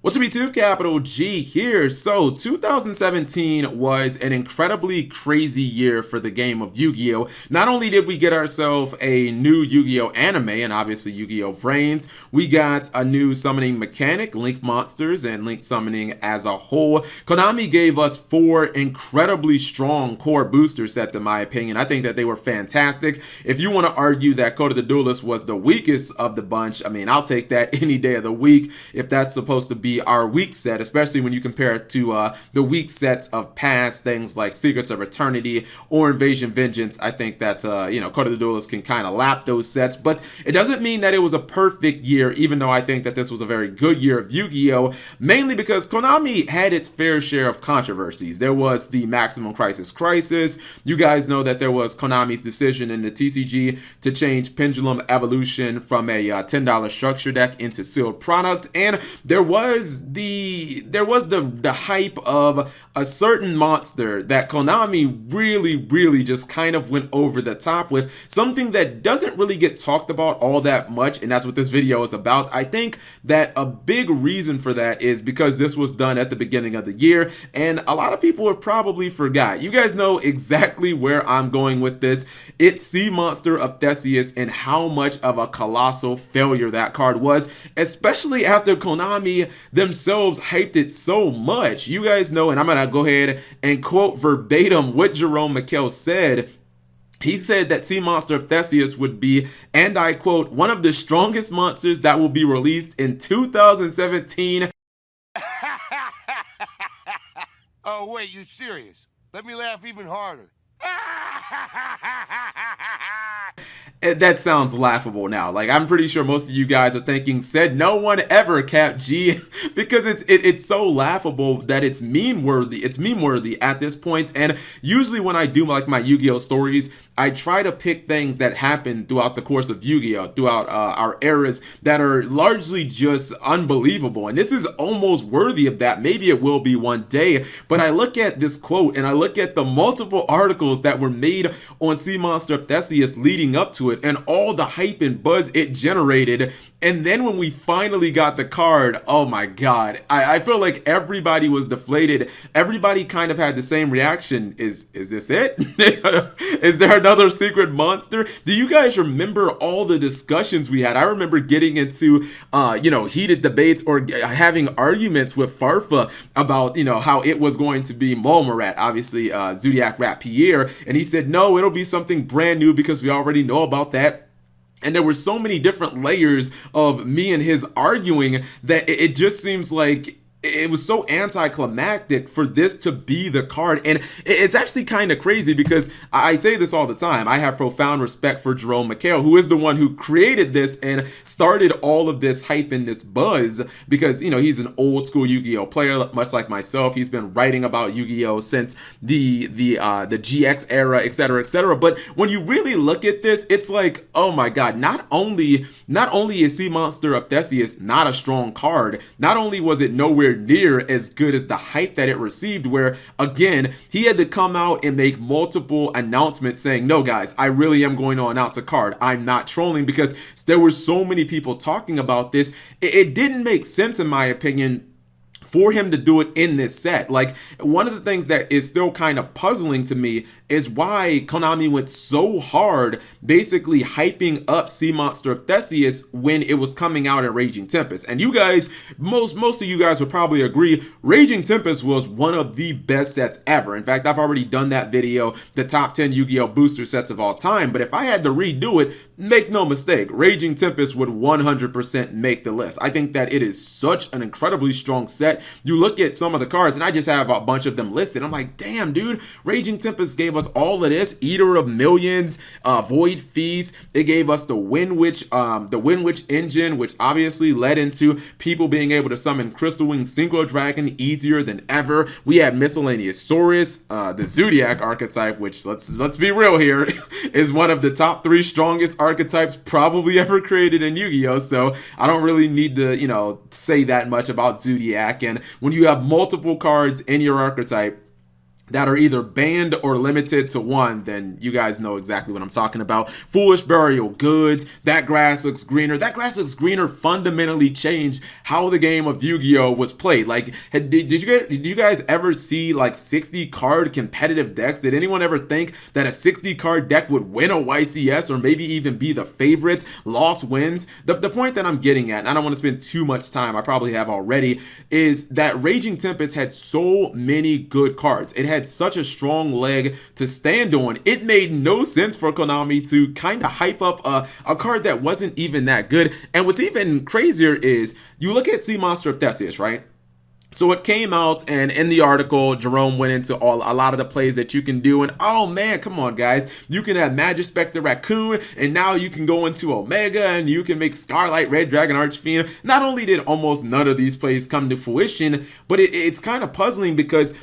What's up YouTube, capital G here. So 2017 was an incredibly crazy year for the game of Yu-Gi-Oh! Not only did we get ourselves a new Yu-Gi-Oh! Anime and obviously Yu-Gi-Oh! Vrains, we got a new summoning mechanic, Link Monsters, and Link Summoning as a whole. Konami gave us 4 incredibly strong core booster sets in my opinion. I think that they were fantastic. If you want to argue that Code of the Duelist was the weakest of the bunch, I mean, I'll take that any day of the week if that's supposed to be our weak set, especially when you compare it to the weak sets of past things like Secrets of Eternity or Invasion Vengeance. I think that Code of the Duelist can kind of lap those sets, but it doesn't mean that it was a perfect year, even though I think that this was a very good year of Yu-Gi-Oh! Mainly because Konami had its fair share of controversies. There was the Maximum Crisis. You guys know that there was Konami's decision in the TCG to change Pendulum Evolution from a $10 structure deck into sealed product, and there was the hype of a certain monster that Konami really just kind of went over the top with, something that doesn't really get talked about all that much, and that's what this video is about. I think that a big reason for that is because this was done at the beginning of the year, and a lot of people have probably forgot. You guys know exactly where I'm going with this. It's Sea Monster of Theseus and how much of a colossal failure that card was, especially after Konami themselves hyped it so much. You guys know, and I'm gonna go ahead and quote verbatim what Jerome McHale said. He said that Sea Monster of Theseus would be, and I quote, one of the strongest monsters that will be released in 2017. Oh wait, you serious? Let me laugh even harder. That sounds laughable now. Like, I'm pretty sure most of you guys are thinking, said no one ever, Cap G, because it's so laughable that it's meme worthy. It's meme worthy at this point. And usually when I do like my Yu-Gi-Oh stories, I try to pick things that happen throughout the course of Yu-Gi-Oh, throughout our eras, that are largely just unbelievable. And this is almost worthy of that. Maybe it will be one day. But I look at this quote and I look at the multiple articles that were made on Sea Monster of Theseus leading up to it, and all the hype and buzz it generated. And then when we finally got the card, oh my god, I feel like everybody was deflated. Everybody kind of had the same reaction. Is this it? Is there another secret monster? Do you guys remember all the discussions we had? I remember getting into heated debates or having arguments with Farfa about how it was going to be Molmarat, obviously ZOODIAC Rat Pierre, and he said no, it'll be something brand new because we already know about that. And there were so many different layers of me and his arguing that it just seems like it was so anticlimactic for this to be the card. And it's actually kind of crazy because I say this all the time. I have profound respect for Jerome McHale, who is the one who created this and started all of this hype and this buzz, because he's an old school Yu-Gi-Oh player, much like myself. He's been writing about Yu-Gi-Oh since the GX era, etc., etc. But when you really look at this, it's like, oh my god, not only is Sea Monster of Theseus not a strong card, not only was it nowhere near as good as the hype that it received, where again he had to come out and make multiple announcements saying, no guys, I really am going to announce a card, I'm not trolling, because there were so many people talking about this. It didn't make sense in my opinion for him to do it in this set. Like, one of the things that is still kind of puzzling to me is why Konami went so hard basically hyping up Sea Monster of Theseus when it was coming out in Raging Tempest. And you guys, most of you guys would probably agree, Raging Tempest was one of the best sets ever. In fact, I've already done that video, the top 10 Yu-Gi-Oh booster sets of all time. But if I had to redo it, make no mistake, Raging Tempest would 100% make the list. I think that it is such an incredibly strong set. You look at some of the cards, and I just have a bunch of them listed. I'm like, damn, dude, Raging Tempest gave us all of this. Eater of Millions, Void Feast. It gave us the Wind Witch engine, which obviously led into people being able to summon Crystal Wing Synchro Dragon easier than ever. We had Miscellaneous Saurus, the ZOODIAC archetype, which let's be real here, is one of the top 3 strongest archetypes probably ever created in Yu-Gi-Oh! So I don't really need to, say that much about ZOODIAC. And when you have multiple cards in your archetype, that are either banned or limited to one, then you guys know exactly what I'm talking about. Foolish Burial Goods, That Grass Looks Greener. That Grass Looks Greener fundamentally changed how the game of Yu-Gi-Oh! Was played. Like, did you guys ever see like 60 card competitive decks? Did anyone ever think that a 60 card deck would win a YCS or maybe even be the favorite? Lost wins. The point that I'm getting at, and I don't want to spend too much time, I probably have already, is that Raging Tempest had so many good cards. It had such a strong leg to stand on. It made no sense for Konami to kind of hype up a card that wasn't even that good. And what's even crazier is you look at Sea Monster of Theseus, right? So it came out, and in the article, Jerome went into a lot of the plays that you can do, and oh man, come on guys, you can have Magispect the Raccoon, and now you can go into Omega, and you can make Starlight Red Dragon Archfiend. Not only did almost none of these plays come to fruition, but it's kind of puzzling because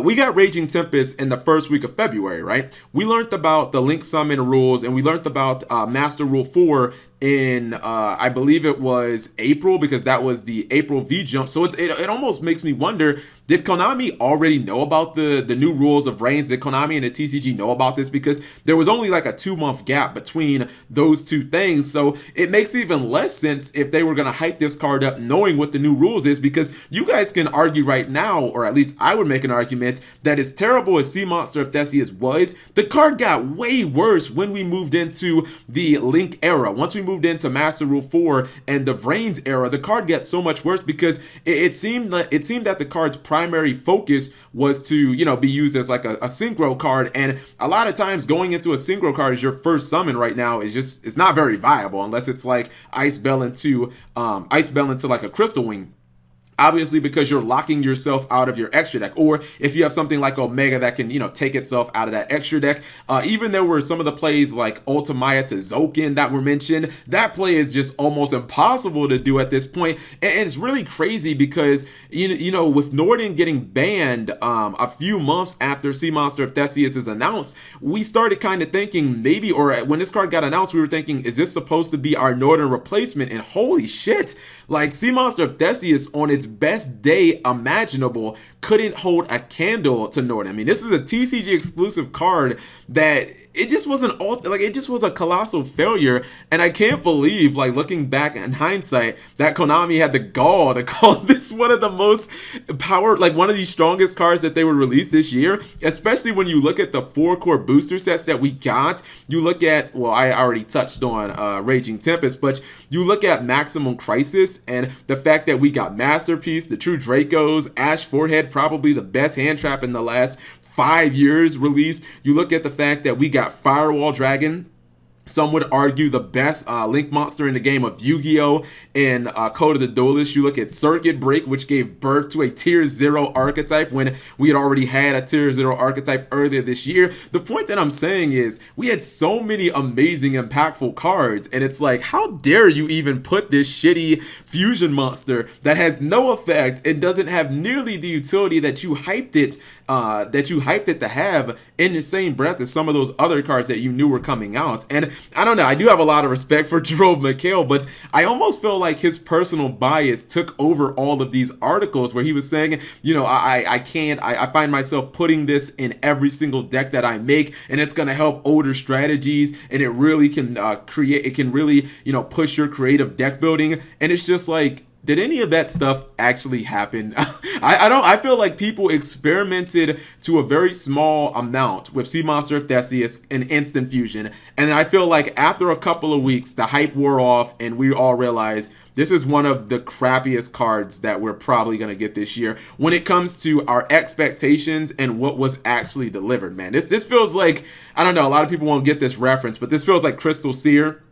we got Raging Tempest in the first week of February, right? We learned about the Link Summon rules, and we learned about Master Rule 4 in I believe it was April, because that was the April V jump. So it almost makes me wonder, did Konami already know about the new rules of Reigns? Did Konami and the TCG know about this? Because there was only like a 2-month gap between those two things. So it makes even less sense if they were going to hype this card up knowing what the new rules is, because you guys can argue right now, or at least I would make an argument, that as terrible as Sea Monster of Theseus was, the card got way worse when we moved into the Link era. Once we moved into Master Rule 4 and the Vrains era, the card got so much worse because it seemed that the card's primary focus was to, you know, be used as like a synchro card, and a lot of times going into a synchro card as your first summon right now is just, it's not very viable unless it's like Ice Bell into like a Crystal Wing. Obviously, because you're locking yourself out of your extra deck, or if you have something like Omega that can, you know, take itself out of that extra deck. Even there were some of the plays like ULTIMAYA to TZOLKIN that were mentioned. That play is just almost impossible to do at this point, and it's really crazy because you know, with Norden getting banned a few months after Sea Monster of Theseus is announced, we started kind of thinking maybe, or when this card got announced, we were thinking, is this supposed to be our Norden replacement? And holy shit, like Sea Monster of Theseus on its best day imaginable couldn't hold a candle to Norden. I mean, this is a TCG exclusive card that it just wasn't it just was a colossal failure. And I can't believe, like, looking back in hindsight, that Konami had the gall to call this one of the most powered, like one of the strongest cards that they would release this year, especially when you look at the 4-core booster sets that we got. You look at, well, I already touched on Raging Tempest, but you look at Maximum Crisis and the fact that we got Masterpiece, the True Dracos, Ash Forehead, probably the best hand trap in the last 5 years released. You look at the fact that we got Firewall Dragon, some would argue the best Link monster in the game of Yu-Gi-Oh! In Code of the Duelist. You look at Circuit Break, which gave birth to a Tier 0 archetype when we had already had a Tier 0 archetype earlier this year. The point that I'm saying is we had so many amazing, impactful cards, and it's like, how dare you even put this shitty fusion monster that has no effect and doesn't have nearly the utility that you hyped it to have in the same breath as some of those other cards that you knew were coming out. And I don't know, I do have a lot of respect for Jerome McHale, but I almost feel like his personal bias took over all of these articles where he was saying, you know, I find myself putting this in every single deck that I make, and it's going to help older strategies, and it really can really, you know, push your creative deck building. And it's just like, did any of that stuff actually happen? I feel like people experimented to a very small amount with Sea Monster of Theseus and Instant Fusion, and I feel like after a couple of weeks, the hype wore off, and we all realized this is one of the crappiest cards that we're probably going to get this year when it comes to our expectations and what was actually delivered, man. This feels like, I don't know, a lot of people won't get this reference, but this feels like Crystal Seer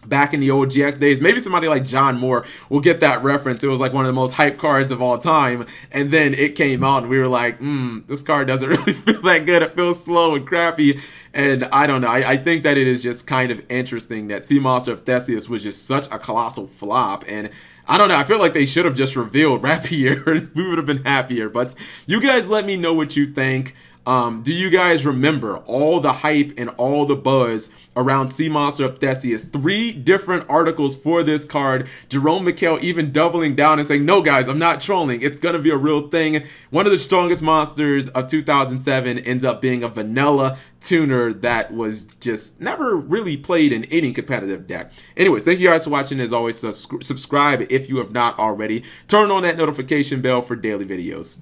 back in the old GX days. Maybe somebody like John Moore will get that reference. It was like one of the most hyped cards of all time, and then it came out and we were like, this card doesn't really feel that good. It feels slow and crappy. And I don't know, I think that it is just kind of interesting that Sea Monster of Theseus was just such a colossal flop. And I don't know, I feel like they should have just revealed Rapier. We would have been happier. But you guys let me know what you think. Do you guys remember all the hype and all the buzz around Sea Monster of Theseus? 3 different articles for this card. Jerome McHale even doubling down and saying, no guys, I'm not trolling. It's going to be a real thing. One of the strongest monsters of 2007 ends up being a vanilla tuner that was just never really played in any competitive deck. Anyways, thank you guys for watching. As always, subscribe if you have not already. Turn on that notification bell for daily videos.